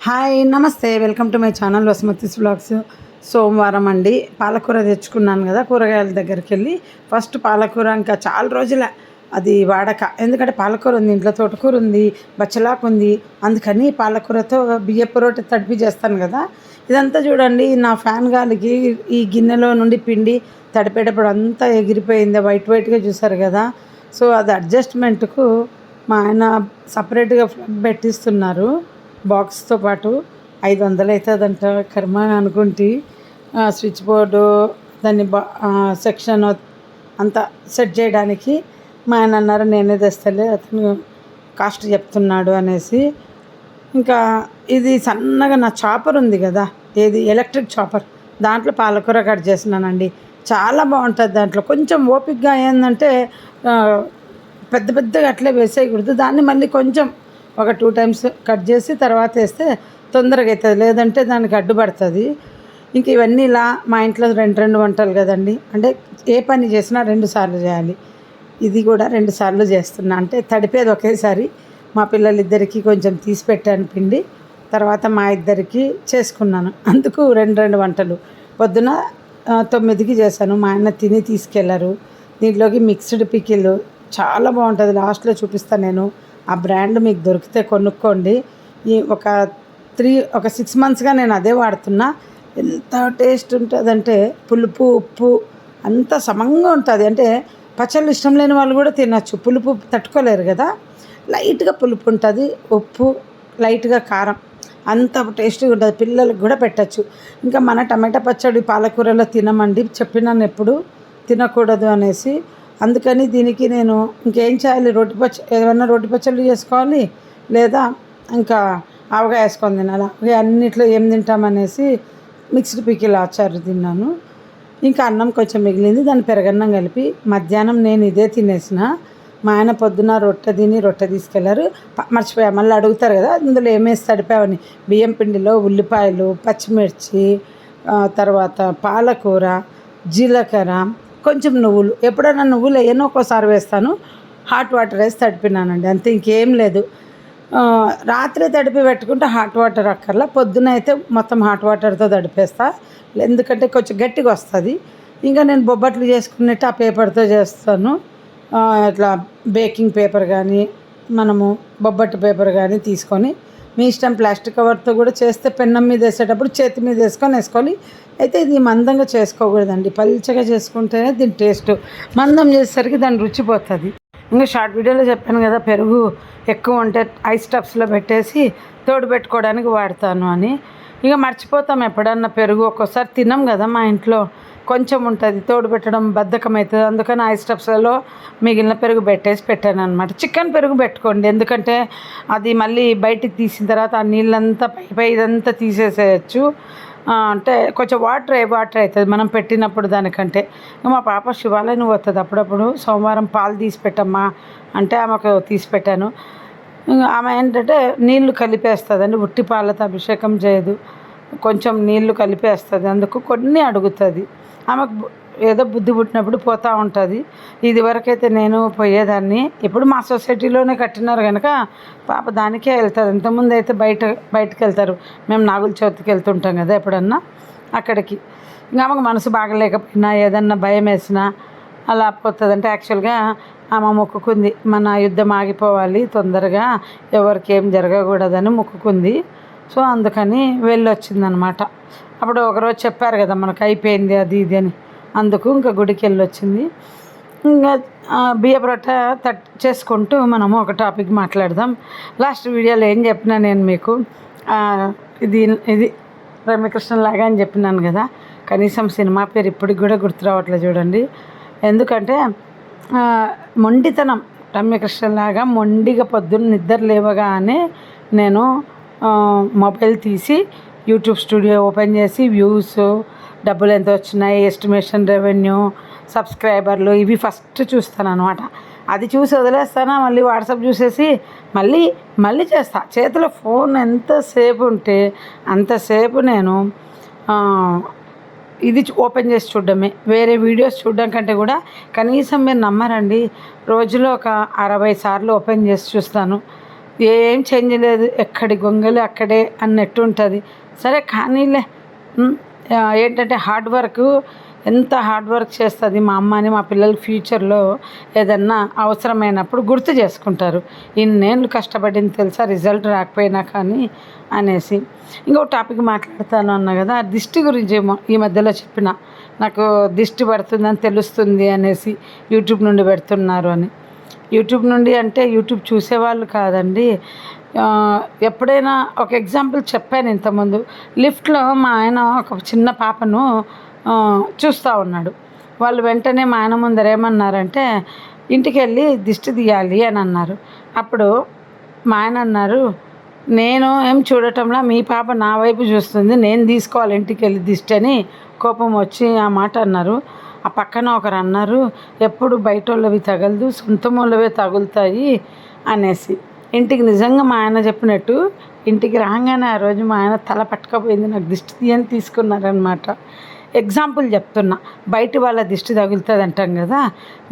Hi నమస్తే, welcome to my channel Vasumathi's vlogs. సోమవారం అండి, పాలకూర తెచ్చుకున్నాను కదా. కూరగాయల దగ్గరికి వెళ్ళి ఫస్ట్ పాలకూర ఇంకా చాలా రోజుల అది వాడక, ఎందుకంటే పాలకూర ఉంది ఇంట్లో, తోటకూర ఉంది, బచ్చలాకు ఉంది, అందుకని పాలకూరతో బియ్యపు రోటి తడిపి చేస్తాను కదా. ఇదంతా చూడండి, నా ఫ్యాన్ గాలికి ఈ గిన్నెలో నుండి పిండి తడిపేటప్పుడు అంతా ఎగిరిపోయింది, వైట్ వైట్గా చూసారు కదా. సో అది అడ్జస్ట్మెంట్కు మా ఆయన సపరేట్గా ప్లగ్ పెట్టిస్తున్నారు బాక్స్తో పాటు. 500 అవుతుందంట, కర్మ అనుకుంటే. స్విచ్ బోర్డు దాన్ని సెక్షన్ అంతా సెట్ చేయడానికి మా ఆయన అన్నారు నేనే తెస్తలే, అతను కాస్ట్ చెప్తున్నాడు అనేసి. ఇంకా ఇది సన్నగా నా చాపర్ ఉంది కదా, ఏది ఎలక్ట్రిక్ చాపర్, దాంట్లో పాలకూర కట్ చేసినానండి. చాలా బాగుంటుంది. దాంట్లో కొంచెం ఓపికగా ఏంటంటే పెద్ద పెద్దగా అట్లే వేసేయకూడదు, దాన్ని మళ్ళీ కొంచెం ఒక 2 times కట్ చేసి తర్వాత వేస్తే తొందరగా అవుతుంది, లేదంటే దానికి అడ్డుపడుతుంది. ఇంక ఇవన్నీ ఇలా మా ఇంట్లో రెండు వంటలు కదండి, అంటే ఏ పని చేసినా 2 సార్లు చేయాలి. ఇది కూడా 2 సార్లు చేస్తున్నా, అంటే తడిపేది ఒకేసారి. మా పిల్లలిద్దరికీ కొంచెం తీసి పెట్టాను పిండి, తర్వాత మా ఇద్దరికి చేసుకున్నాను. అందుకు 2 వంటలు. పొద్దున 9కి చేశాను, మా ఆయన తిని తీసుకెళ్లారు. దీంట్లోకి మిక్స్డ్ పికిల్ చాలా బాగుంటుంది, లాస్ట్లో చూపిస్తాను నేను. ఆ బ్రాండ్ మీకు దొరికితే కొనుక్కోండి. ఈ ఒక 6 monthsగా నేను అదే వాడుతున్నా. ఎంత టేస్ట్ ఉంటుందంటే పులుపు ఉప్పు అంత సమంగా ఉంటుంది. అంటే పచ్చళ్ళు ఇష్టం లేని వాళ్ళు కూడా తినచ్చు, పులుపు తట్టుకోలేరు కదా. లైట్గా పులుపు ఉంటుంది, ఉప్పు లైట్గా కారం, అంత టేస్టీగా ఉంటుంది. పిల్లలకు కూడా పెట్టచ్చు. ఇంకా మన టమాటా పచ్చడి పాలకూరలో తినమండి, చెప్పినాను ఎప్పుడు తినకూడదు అనేసి. అందుకని దీనికి నేను ఇంకేం చేయాలి, ఏమైనా రోటి పచ్చళ్ళు చేసుకోవాలి, లేదా ఇంకా ఆవకాయ వేసుకొని తినాలి. ఆవకాయ అన్నిట్లో ఏం తింటామనేసి మిక్స్డ్ పికిల్ ఆచారు తిన్నాను. ఇంకా అన్నం కొంచెం మిగిలింది, దాన్ని పెరగన్నం కలిపి మధ్యాహ్నం నేను ఇదే తినేసిన. మా ఆయన పొద్దున రొట్టె తీసుకెళ్లారు. మర్చిపోయా, మళ్ళీ అడుగుతారు కదా అందులో ఏమేసి తడిపావని. బియ్యం పిండిలో ఉల్లిపాయలు, పచ్చిమిర్చి, తర్వాత పాలకూర, జీలకర్ర, కొంచెం నువ్వులు. ఎప్పుడైనా నువ్వులు వేయను, ఒక్కోసారి వేస్తాను. హాట్ వాటర్ వేసి తడిపినానండి, అంతే, ఇంకేం లేదు. రాత్రి తడిపి పెట్టుకుంటే హాట్ వాటర్ అక్కర్లా, పొద్దున అయితే మొత్తం హాట్ వాటర్తో తడిపేస్తా, ఎందుకంటే కొంచెం గట్టిగా వస్తుంది. ఇంకా నేను బొబ్బట్లు చేసుకున్నట్టు ఆ పేపర్తో చేస్తాను. ఇట్లా బేకింగ్ పేపర్ కానీ, మనము బొబ్బట్టు పేపర్ కానీ తీసుకొని, మీ ఇష్టం, ప్లాస్టిక్ కవర్తో కూడా చేస్తే పెన్నం మీద వేసేటప్పుడు చేతి మీద వేసుకోవాలి. అయితే ఇది మందంగా చేసుకోకూడదండి, పల్చగా చేసుకుంటేనే దీని టేస్ట్. మందం చేసేసరికి దాని రుచి పోతుంది. ఇంకా షార్ట్ వీడియోలో చెప్పాను కదా, పెరుగు ఎక్కువ ఉంటే ఐస్ టబ్స్లో పెట్టేసి తోడు పెట్టుకోవడానికి వాడతాను అని. ఇక మర్చిపోతాం ఎప్పుడన్నా, పెరుగు ఒక్కోసారి తినం కదా మా ఇంట్లో, కొంచెం ఉంటుంది, తోడు పెట్టడం బద్ధకం అవుతుంది. అందుకని ఐస్ టబ్స్లలో మిగిలిన పెరుగు పెట్టాను అనమాట. చికెన్ పెరుగు పెట్టుకోండి, ఎందుకంటే అది మళ్ళీ బయటికి తీసిన తర్వాత ఆ నీళ్ళంతా పై ఇదంతా తీసేసేయచ్చు. అంటే కొంచెం వాటర్ అవుతుంది మనం పెట్టినప్పుడు దానికంటే. మా పాప శివాలయం పోతుంది అప్పుడప్పుడు, సోమవారం పాలు తీసి పెట్టమ్మా అంటే ఆమెకు తీసి పెట్టాను. ఆమె ఏంటంటే నీళ్లు కలిపేస్తుందండి, ఉట్టి పాలతో అభిషేకం చేయదు, కొంచెం నీళ్లు కలిపేస్తుంది, అందుకు కొన్ని అడుగుతుంది. ఆమెకు ఏదో బుద్ధి పుట్టినప్పుడు పోతూ ఉంటుంది. ఇది వరకైతే నేను పోయేదాన్ని, ఇప్పుడు మా సొసైటీలోనే కట్టినారు కనుక పాప దానికే వెళ్తుంది. ఇంతకుముందు అయితే బయటకు వెళ్తారు, మేము నాగుల చవితికి వెళ్తుంటాం కదా ఎప్పుడన్నా అక్కడికి. ఇంకా ఆమెకు మనసు బాగలేకపోయినా, ఏదన్నా భయం వేసినా అలా పోతుంది. అంటే యాక్చువల్గా ఆమె మొక్కుకుంది, మన యుద్ధం ఆగిపోవాలి తొందరగా, ఎవరికి ఏం జరగకూడదని మొక్కుకుంది. సో అందుకని వెళ్ళొచ్చిందనమాట. అప్పుడు ఒకరోజు చెప్పారు కదా మనకు అయిపోయింది అది ఇది అని, అందుకు ఇంకా గుడికి వెళ్ళొచ్చింది. ఇంకా బియ్యపు రొట్టె చేసుకుంటూ మనము ఒక టాపిక్ మాట్లాడదాం. లాస్ట్ వీడియోలో ఏం చెప్పినా నేను మీకు, ఇది రమ్యకృష్ణలాగా అని చెప్పినాను కదా, కనీసం సినిమా పేరు ఇప్పటికి కూడా గుర్తు రావట్లేదు చూడండి. ఎందుకంటే మొండితనం, రమ్యకృష్ణలాగా మొండిగా పొద్దున్న నిద్ర లేవగానే నేను మొబైల్ తీసి యూట్యూబ్ స్టూడియో ఓపెన్ చేసి వ్యూస్, డబ్బులు ఎంత వచ్చినాయి, ఎస్టిమేషన్ రెవెన్యూ, సబ్స్క్రైబర్లు, ఇవి ఫస్ట్ చూస్తాను అనమాట. అది చూసి వదిలేస్తానా, మళ్ళీ వాట్సాప్ చూసేసి మళ్ళీ చేస్తా. చేతిలో ఫోన్ ఎంతసేపు ఉంటే అంతసేపు నేను ఇది ఓపెన్ చేసి చూడడమే, వేరే వీడియోస్ చూడడం కంటే కూడా. కనీసం మీరు నమ్మరండి, రోజులో ఒక 60 సార్లు ఓపెన్ చేసి చూస్తాను. ఏం చేంజ్ లేదు, ఎక్కడి గొంగలి అక్కడే అన్నట్టు ఉంటుంది. సరే కానీలే. ఏంటంటే హార్డ్ వర్క్, ఎంత హార్డ్ వర్క్ చేస్తుంది మా అమ్మని, మా పిల్లలు ఫ్యూచర్లో ఏదన్నా అవసరమైనప్పుడు గుర్తు చేసుకుంటారు. ఇన్నేళ్ళు కష్టపడింది తెలుసా, రిజల్ట్ రాకపోయినా కానీ అనేసి. ఇంకో టాపిక్ మాట్లాడతాను అన్నా కదా, దిష్టి గురించి ఏమో ఈ మధ్యలో చెప్పిన, నాకు దిష్టి పడుతుందని తెలుస్తుంది అనేసి యూట్యూబ్ నుండి పెడుతున్నారు అని. యూట్యూబ్ నుండి అంటే యూట్యూబ్ చూసేవాళ్ళు కాదండి. ఎప్పుడైనా ఒక ఎగ్జాంపుల్ చెప్పాను ఇంతకుముందు. లిఫ్ట్లో మా ఆయన ఒక చిన్న పాపను చూస్తూ ఉన్నాడు. వాళ్ళు వెంటనే మా ఆయన ముందర ఏమన్నారంటే, ఇంటికి వెళ్ళి దిష్టి తీయాలి అని అన్నారు. అప్పుడు మా ఆయన అన్నారు, నేను ఏం చూడటంలా మీ పాప నా వైపు చూస్తుంది, నేను తీసుకోవాలి ఇంటికి వెళ్ళి దిష్టి అని కోపం వచ్చి ఆ మాట అన్నారు. ఆ పక్కన ఒకరు అన్నారు, ఎప్పుడు బయట వాళ్ళవి తగలదు, సొంత వాళ్ళవే తగులుతాయి అనేసి. ఇంటికి నిజంగా మా ఆయన చెప్పినట్టు ఇంటికి రాగానే ఆ రోజు మా ఆయన తల పట్టుకపోయింది, నాకు దిష్టి తీయని తీసుకున్నారనమాట. ఎగ్జాంపుల్ చెప్తున్నా. బయట వాళ్ళ దిష్టి తగులుతుంది అంటాం కదా,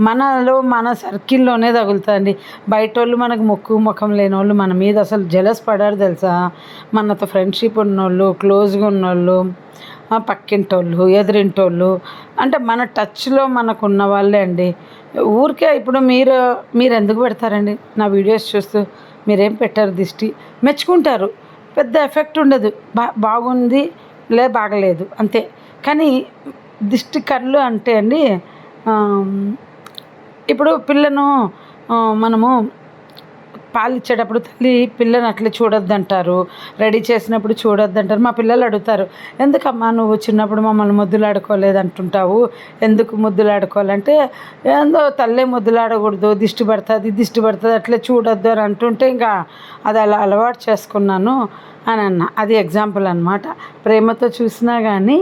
మనలో మన సర్కిల్లోనే తగులుతుందండి. బయట వాళ్ళు మనకు ముఖం లేని వాళ్ళు మన మీద అసలు జలస్ పడారు తెలుసా. మనతో ఫ్రెండ్షిప్ ఉన్నోళ్ళు, క్లోజ్గా ఉన్నోళ్ళు, పక్కింటోళ్ళు, ఎదురింటోళ్ళు, అంటే మన టచ్లో మనకు ఉన్న వాళ్ళే అండి. ఊరికే ఇప్పుడు మీరు ఎందుకు పెడతారండి నా వీడియోస్ చూస్తూ? మీరేం పెట్టారు దిష్టి, మెచ్చుకుంటారు, పెద్ద ఎఫెక్ట్ ఉండదు. బాగుంది బాగలేదు అంతే. కానీ దిష్టి కళ్ళు అంటే అండి, ఇప్పుడు పిల్లను మనము పాలు ఇచ్చేటప్పుడు తల్లి పిల్లని అట్లా చూడొద్దంటారు, రెడీ చేసినప్పుడు చూడొద్దంటారు. మా పిల్లలు అడుగుతారు, ఎందుకమ్మా నువ్వు చిన్నప్పుడు మమ్మల్ని ముద్దులాడుకోలేదు అంటుంటావు, ఎందుకు ముద్దులాడుకోవాలంటే, ఏందో తల్లే ముద్దులాడకూడదు, దిష్టి పడుతుంది అట్లా చూడొద్దు అని అంటుంటే ఇంకా అది అలా అలవాటు చేసుకున్నాను అని అన్న. అది ఎగ్జాంపుల్ అనమాట. ప్రేమతో చూసినా కానీ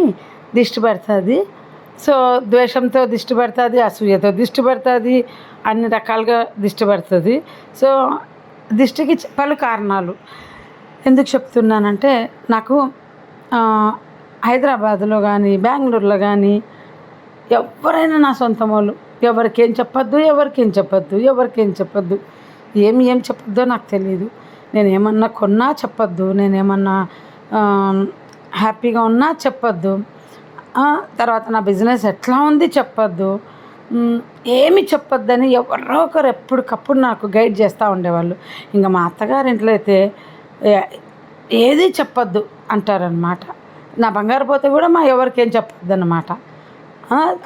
దిష్టి పడుతుంది. సో ద్వేషంతో దిష్టి పడుతుంది, అసూయతో దిష్టి పడుతుంది, అన్ని రకాలుగా దిష్టి పడుతుంది. సో దిష్టికి పలు కారణాలు. ఎందుకు చెప్తున్నానంటే, నాకు హైదరాబాద్లో కానీ బెంగళూరులో కానీ ఎవరైనా నా సొంత వాళ్ళు, ఎవరికేం చెప్పొద్దు ఏం చెప్పొద్దో నాకు తెలియదు. నేనేమన్నా కొన్నా చెప్పొద్దు, నేనేమన్నా హ్యాపీగా ఉన్నా చెప్పొద్దు, తర్వాత నా బిజినెస్ ఎట్లా ఉంది చెప్పొద్దు, ఏమి చెప్పొద్దని ఎవరో ఒకరు ఎప్పటికప్పుడు నాకు గైడ్ చేస్తూ ఉండేవాళ్ళు. ఇంకా మా అత్తగారింట్లో అయితే ఏది చెప్పొద్దు అంటారనమాట. నా బంగారు పోతే కూడా మా ఎవరికేం చెప్పొద్దు అన్నమాట.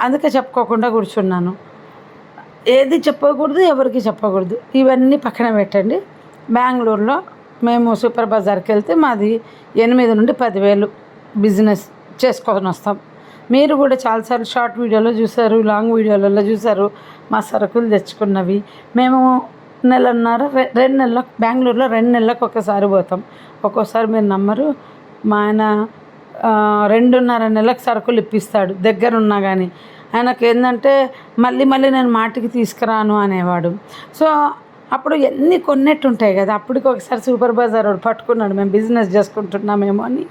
అందుకే చెప్పుకోకుండా కూర్చున్నాను. ఏది చెప్పకూడదు, ఎవరికి చెప్పకూడదు. ఇవన్నీ పక్కన పెట్టండి. బెంగళూరులో మేము సూపర్ బజార్కి వెళ్తే మాది 8 నుండి 10,000 బిజినెస్ చేసుకొని వస్తాం. మీరు కూడా చాలాసార్లు షార్ట్ వీడియోలో చూసారు, లాంగ్ వీడియోలలో చూసారు మా సరుకులు తెచ్చుకున్నవి. మేము 2 నెలలకు బెంగళూరులో 2 నెలలకు ఒకసారి పోతాం. ఒక్కోసారి మీరు నమ్మరు, మా ఆయన 2.5 నెలలకు సరుకులు ఇప్పిస్తాడు దగ్గరున్నా కానీ. ఆయనకు ఏంటంటే మళ్ళీ నేను మాటికి తీసుకురాను అనేవాడు. సో అప్పుడు ఎన్ని కొన్నట్టు ఉంటాయి కదా. అప్పటికి ఒకసారి సూపర్ బజార్ వాడు పట్టుకున్నాడు, మేము బిజినెస్ చేసుకుంటున్నామేమో అని.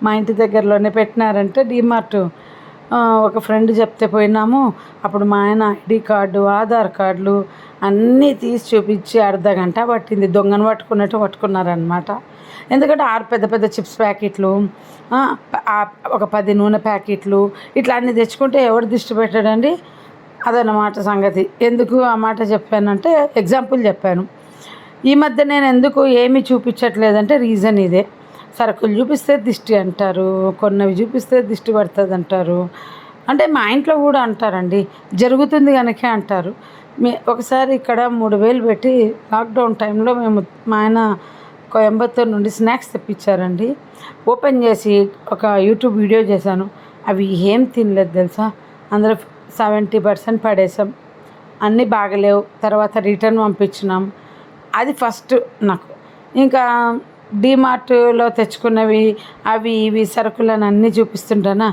మా ఇంటి దగ్గరలోనే పెట్టినారంటే డీమార్ట్. ఒక ఫ్రెండ్ చెప్తే పోయినాము. అప్పుడు మా ఆయన ఐడి కార్డు, ఆధార్ కార్డులు అన్నీ తీసి చూపించి అర్ధగంట పట్టింది. దొంగను పట్టుకున్నట్టు పట్టుకున్నారనమాట. ఎందుకంటే 6 పెద్ద చిప్స్ ప్యాకెట్లు, ఒక 10 నూనె ప్యాకెట్లు, ఇట్లా అన్నీ తెచ్చుకుంటే ఎవరు దిష్టి పెట్టాడండి? అదన్నమాట సంగతి. ఎందుకు ఆ మాట చెప్పానంటే ఎగ్జాంపుల్ చెప్పాను. ఈ మధ్య నేను ఎందుకు ఏమీ చూపించట్లేదంటే రీజన్ ఇదే. సరుకులు చూపిస్తే దిష్టి అంటారు, కొన్నవి చూపిస్తే దిష్టి పడుతుంది అంటారు. అంటే మా ఇంట్లో కూడా అంటారండి, జరుగుతుంది కనుక అంటారు. ఒకసారి ఇక్కడ 3,000 పెట్టి లాక్డౌన్ టైంలో మేము మా ఆయన కోయంబత్తూరు నుండి స్నాక్స్ తెప్పించారండి. ఓపెన్ చేసి ఒక యూట్యూబ్ వీడియో చేశాను. అవి ఏం తినలేదు తెలుసా. అందులో 70% పడేసాం. అన్నీ బాగలేవు. తర్వాత రిటర్న్ పంపించినాం. అది ఫస్ట్ నాకు. ఇంకా డీమార్ట్లో తెచ్చుకున్నవి అవి ఇవి సరుకులను అన్నీ చూపిస్తుంటానా,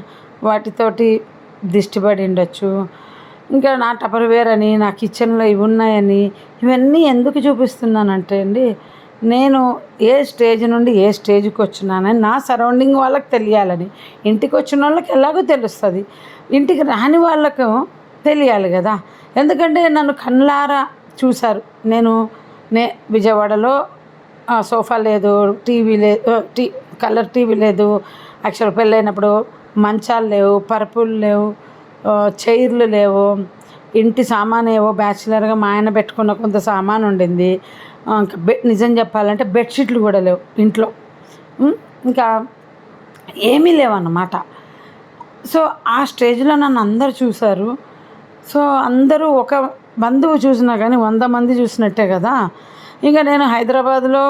వాటితోటి దిష్టి పడి ఉండొచ్చు. ఇంకా నా టపర్వేర్ అని, నా కిచెన్లో ఇవి ఉన్నాయని, ఇవన్నీ ఎందుకు చూపిస్తున్నానంటే అండి, నేను ఏ స్టేజ్ నుండి ఏ స్టేజ్కి వచ్చినానని నా సరౌండింగ్ వాళ్ళకి తెలియాలని. ఇంటికి వచ్చిన వాళ్ళకి ఎలాగో తెలుస్తుంది, ఇంటికి రాని వాళ్ళకు తెలియాలి కదా. ఎందుకంటే నన్ను కళ్ళారా చూశారు. నేను విజయవాడలో సోఫా లేదు, టీవీ లేదు, కలర్ టీవీ లేదు. యాక్చువల్ పెళ్ళైనప్పుడు మంచాలు లేవు, పరుపులు లేవు, చైర్లు లేవు, ఇంటి సామాన్ ఏవో బ్యాచిలర్గా మా ఆయన పెట్టుకున్న కొంత సామాన్ ఉండింది. ఇంకా నిజం చెప్పాలంటే బెడ్షీట్లు కూడా లేవు ఇంట్లో. ఇంకా ఏమీ లేవన్నమాట. సో ఆ స్టేజ్లో నన్ను అందరు చూశారు. సో అందరూ ఒక బంధువు చూసినా కానీ 100 మంది చూసినట్టే కదా. ఇంకా నేను హైదరాబాద్లో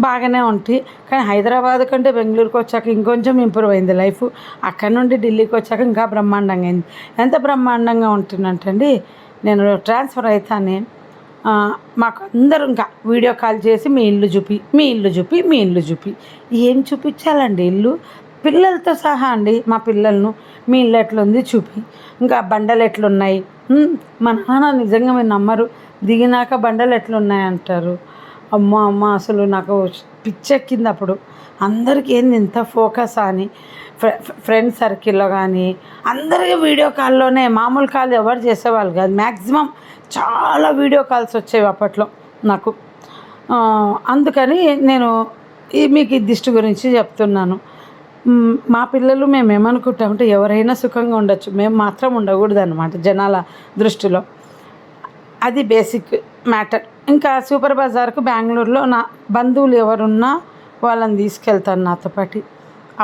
బాగానే ఉంటే, కానీ హైదరాబాద్ కంటే బెంగళూరుకి వచ్చాక ఇంకొంచెం ఇంప్రూవ్ అయింది లైఫ్. అక్కడ నుండి ఢిల్లీకి వచ్చాక ఇంకా బ్రహ్మాండంగా అయింది. ఎంత బ్రహ్మాండంగా ఉంటుందంటండి, నేను ట్రాన్స్ఫర్ అవుతానే మాకు అందరూ ఇంకా వీడియో కాల్ చేసి మీ ఇల్లు చూపి, మీ ఇల్లు చూపి, మీ ఇల్లు చూపి. ఏం చూపించాలండి ఇల్లు, పిల్లలతో సహా అండి. మా పిల్లలను మీ ఇల్లు ఎట్లుంది చూపి, ఇంకా బండలు ఎట్లున్నాయి. మా నాన్న నిజంగా మీరు నమ్మరు, దిగినాక బండలు ఎట్లున్నాయి అంటారు. అమ్మ అసలు నాకు పిచ్చెక్కింది అప్పుడు. అందరికీ ఏంది ఇంత ఫోకస్ అని, ఫ్రెండ్ సర్కిల్లో కానీ అందరికీ వీడియో కాల్లోనే. మామూలు కాల్ ఎవరు చేసేవాళ్ళు కాదు. మ్యాక్సిమం చాలా వీడియో కాల్స్ వచ్చేవి అప్పట్లో నాకు. అందుకని నేను మీకు ఈ దిష్టి గురించి చెప్తున్నాను. మా పిల్లలు మేము ఏమనుకుంటామంటే ఎవరైనా సుఖంగా ఉండొచ్చు, మేము మాత్రం ఉండకూడదు అన్నమాట జనాల దృష్టిలో. అది బేసిక్ మ్యాటర్. ఇంకా సూపర్ బజార్కు బెంగళూరులో నా బంధువులు ఎవరున్నా వాళ్ళని తీసుకెళ్తాను నాతో పాటు.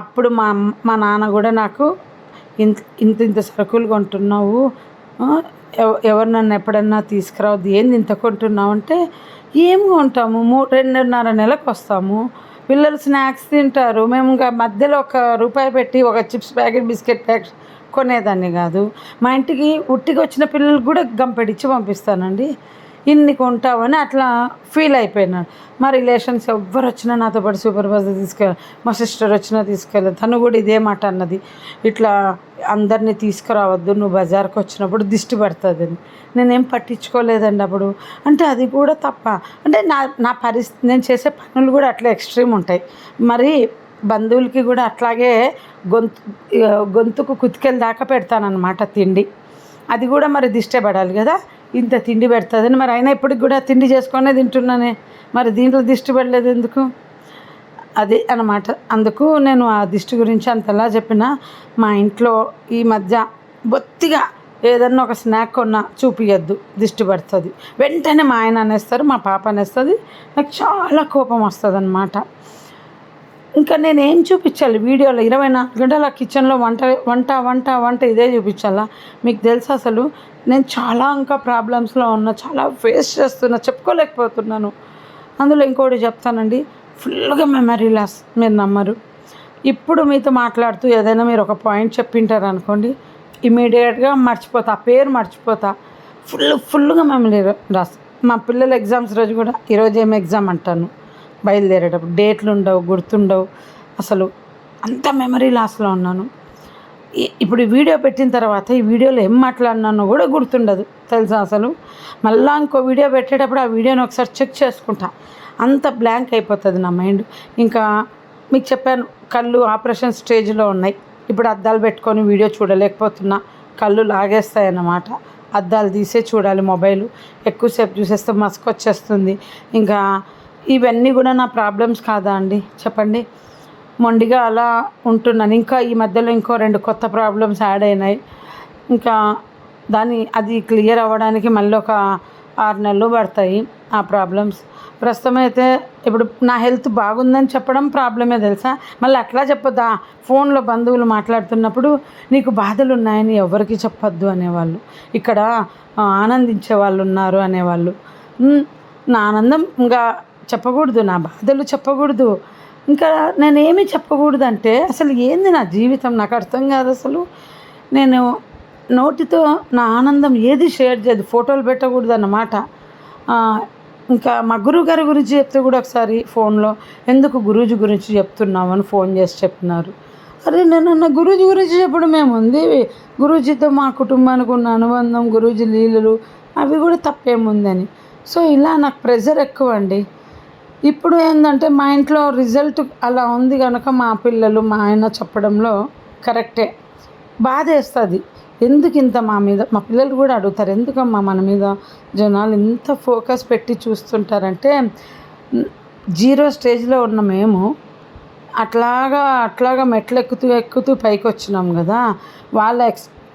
అప్పుడు మా నాన్న కూడా నాకు ఇంత సరుకులు కొంటున్నావు, ఎవరు నన్ను ఎప్పుడన్నా తీసుకురావద్దు, ఏంది ఇంత కొంటున్నావు అంటే, ఏం కొంటాము 2.5 నెలలకు వస్తాము, పిల్లలు స్నాక్స్ తింటారు, మేము ఇంకా మధ్యలో ₹1 పెట్టి ఒక చిప్స్ ప్యాకెట్, బిస్కెట్ ప్యాకెట్ కొనేదాన్ని కాదు. మా ఇంటికి ఉట్టికి వచ్చిన పిల్లలకు కూడా గంపెడిచ్చి పంపిస్తానండి. ఇన్ని కొంటావని అట్లా ఫీల్ అయిపోయినాను. మా రిలేషన్స్ ఎవ్వరు వచ్చినా నాతో పాటు సూపర్ బజార్ తీసుకెళ్ళి, మా సిస్టర్ వచ్చినా తీసుకెళ్ళదు. తను కూడా ఇదే మాట అన్నది, ఇట్లా అందరినీ తీసుకురావద్దు, నువ్వు బజార్కి వచ్చినప్పుడు దిష్టి పడుతుంది అని. నేనేం పట్టించుకోలేదండి అప్పుడు. అంటే అది కూడా తప్ప, అంటే నా పరిస్థితి, నేను చేసే పనులు కూడా అట్లా ఎక్స్ట్రీమ్ ఉంటాయి. మరి బంధువులకి కూడా అట్లాగే గొంతుకు కుతికెళ్ళ దాకా పెడతానన్నమాట తిండి. అది కూడా మరి దిష్టే పడాలి కదా, ఇంత తిండి పెడుతుందని. మరి అయినా ఇప్పటికి కూడా తిండి చేసుకునే తింటున్నానే, మరి దీంట్లో దిష్టి పడలేదు ఎందుకు, అది అన్నమాట. అందుకు నేను ఆ దిష్టి గురించి అంతలా చెప్పిన. మా ఇంట్లో ఈ మధ్య బొత్తిగా ఏదన్నా ఒక స్నాక్ కొన్నా చూపియద్దు, దిష్టి పడుతుంది. వెంటనే మా ఆయన అనేస్తారు, మా పాప అనేస్తుంది. నాకు చాలా కోపం వస్తుంది అన్నమాట. ఇంకా నేనేం చూపించాలి వీడియోలో 24 గంటల కిచెన్లో వంట వంట వంట వంట ఇదే చూపించాలా? మీకు తెలుసు అసలు నేను చాలా ఇంకా ప్రాబ్లమ్స్లో ఉన్నా, చాలా ఫేస్ చేస్తున్నా, చెప్పుకోలేకపోతున్నాను. అందులో ఇంకోటి చెప్తానండి, ఫుల్గా మెమరీ లాస్. మీరు నమ్మరు, ఇప్పుడు మీతో మాట్లాడుతూ ఏదైనా మీరు ఒక పాయింట్ చెప్పింటారు అనుకోండి, ఇమీడియట్గా మర్చిపోతా, ఆ పేరు మర్చిపోతా. ఫుల్గా మెమరీ లాస్. మా పిల్లల ఎగ్జామ్స్ రోజు కూడా ఈరోజు ఏం ఎగ్జామ్ అంటాను, బయలుదేరేటప్పుడు డేట్లు ఉండవు, గుర్తుండవు. అసలు అంత మెమరీ లాస్లో ఉన్నాను. ఇప్పుడు వీడియో పెట్టిన తర్వాత ఈ వీడియోలో ఏం మాట్లాడినానో కూడా గుర్తుండదు తెలుసా. అసలు మళ్ళీ ఇంకో వీడియో పెట్టేటప్పుడు ఆ వీడియోని ఒకసారి చెక్ చేసుకుంటా, అంత బ్లాంక్ అయిపోతుంది నా మైండ్. ఇంకా మీకు చెప్పాను, కళ్ళు ఆపరేషన్ స్టేజ్లో ఉన్నాయి. ఇప్పుడు అద్దాలు పెట్టుకొని వీడియో చూడలేకపోతున్నా, కళ్ళు లాగేస్తాయన్నమాట. అద్దాలు తీసే చూడాలి. మొబైల్ ఎక్కువసేపు చూసేస్తే మస్క్ వచ్చేస్తుంది. ఇంకా ఇవన్నీ కూడా నా ప్రాబ్లమ్స్ కాదా అండి చెప్పండి. మొండిగా అలా ఉంటున్నాను. ఇంకా ఈ మధ్యలో ఇంకో 2 కొత్త ప్రాబ్లమ్స్ యాడ్ అయినాయి. ఇంకా అది క్లియర్ అవ్వడానికి మళ్ళీ ఒక 6 నెలలు పడతాయి ఆ ప్రాబ్లమ్స్. ప్రస్తుతం అయితే ఇప్పుడు నా హెల్త్ బాగుందని చెప్పడం ప్రాబ్లమే తెలుసా. మళ్ళీ అట్లా చెప్పొద్దా, ఫోన్లో బంధువులు మాట్లాడుతున్నప్పుడు నీకు బాధలు ఉన్నాయని ఎవరికి చెప్పొద్దు అనేవాళ్ళు, ఇక్కడ ఆనందించే వాళ్ళు ఉన్నారు అనేవాళ్ళు. నా ఆనందం ఇంకా చెప్పకూడదు, నా బాధలు చెప్పకూడదు, ఇంకా నేనేమి చెప్పకూడదు అంటే అసలు ఏంది నా జీవితం, నాకు అర్థం కాదు అసలు. నేను నోటితో నా ఆనందం ఏది షేర్ చేయదు, ఫోటోలు పెట్టకూడదు అన్నమాట. ఇంకా మా గురువు గారి గురించి చెప్తే కూడా ఒకసారి ఫోన్లో ఎందుకు గురూజీ గురించి చెప్తున్నావు అని ఫోన్ చేసి చెప్పినారు. అరే నేను నా గురూజీ గురించి చెప్పడం ఏముంది, గురూజీతో మా కుటుంబానికి ఉన్న అనుబంధం, గురూజీ లీలలు అవి కూడా తప్పేముందని. సో ఇలా నాకు ప్రెషర్ ఎక్కువ అండి. ఇప్పుడు ఏంటంటే మా ఇంట్లో రిజల్ట్ అలా ఉంది కనుక మా పిల్లలు మా ఆయన చెప్పడంలో కరెక్టే. బాధ వేస్తుంది, ఎందుకు ఇంత మా మీద, మా పిల్లలు కూడా అడుగుతారు ఎందుకమ్మా మన మీద జనాలు ఇంత ఫోకస్ పెట్టి చూస్తుంటారంటే జీరో స్టేజ్లో ఉన్న మేము అట్లాగా మెట్లు ఎక్కుతూ పైకి వచ్చినాం కదా. వాళ్ళ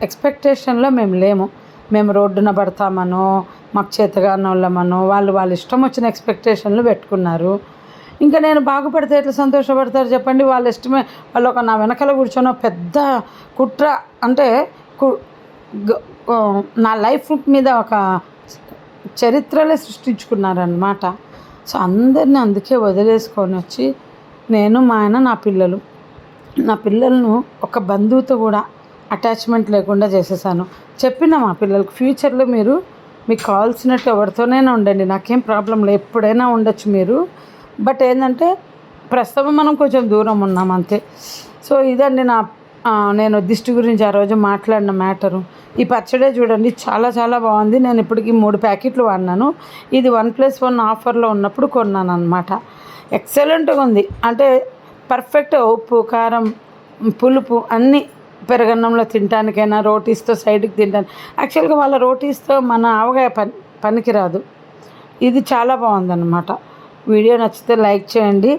ఎక్స్పెక్టేషన్లో మేము లేము. మేము రోడ్డున పడతామనో మాకు చేతగానోళ్ళమనో వాళ్ళ ఇష్టం వచ్చిన ఎక్స్పెక్టేషన్లు పెట్టుకున్నారు. ఇంకా నేను బాగుపడితే ఎట్లా సంతోషపడతారు చెప్పండి. వాళ్ళ ఇష్టమే. వాళ్ళు నా వెనకాల కూర్చొని పెద్ద కుట్ర అంటే నా లైఫ్ మీద ఒక చరిత్రలే సృష్టించుకున్నారనమాట. సో అందరిని అందుకే వదిలేసుకొని వచ్చి నేను, మా ఆయన, నా పిల్లలను ఒక బంధువుతో కూడా అటాచ్మెంట్ లేకుండా చేసేసాను. చెప్పిన మా పిల్లలకు ఫ్యూచర్లో మీకు కావాల్సినట్టు ఎవరితోనైనా ఉండండి, నాకేం ప్రాబ్లం లేదు, ఎప్పుడైనా ఉండొచ్చు మీరు. బట్ ఏంటంటే ప్రస్తుతం మనం కొంచెం దూరం ఉన్నాం అంతే. సో ఇదండి నేను దిష్టి గురించి ఆ రోజు మాట్లాడిన మ్యాటరు. ఈ పచ్చడే చూడండి, చాలా చాలా బాగుంది. నేను ఇప్పటికి 3 ప్యాకెట్లు వాడినాను. ఇది 1+1 ఆఫర్లో ఉన్నప్పుడు కొన్నాను అనమాట. ఎక్సలెంట్గా ఉంది. అంటే పర్ఫెక్ట్ ఉప్పు, కారం, పులుపు అన్నీ పెరగన్నంలో తినడానికైనా, రోటీస్తో సైడ్కి తినడానికి. యాక్చువల్గా వాళ్ళ రోటీస్తో మన ఆవకాయ పనికిరాదు. ఇది చాలా బాగుందన్నమాట. వీడియో నచ్చితే లైక్ చేయండి.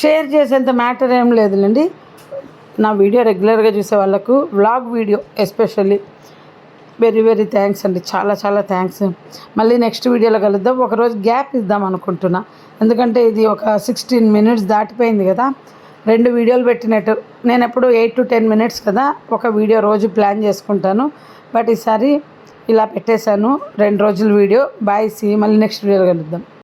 షేర్ చేసేంత మ్యాటర్ ఏం లేదులేండి. నా వీడియో రెగ్యులర్గా చూసే వాళ్ళకు vlog video especially very very thanks అండి. చాలా చాలా థ్యాంక్స్. మళ్ళీ నెక్స్ట్ వీడియోలో కలుద్దాం. ఒకరోజు గ్యాప్ ఇద్దాం అనుకుంటున్నా, ఎందుకంటే ఇది ఒక 16 minutes దాటిపోయింది కదా. 2 వీడియోలు పెట్టినట్టు. నేను ఎప్పుడు 8 to 10 minutes కదా ఒక వీడియో రోజు ప్లాన్ చేసుకుంటాను. బట్ ఈసారి ఇలా పెట్టేశాను 2 రోజుల వీడియో. బాయ్, సీ, మళ్ళీ నెక్స్ట్ వీడియోలో కలుద్దాం.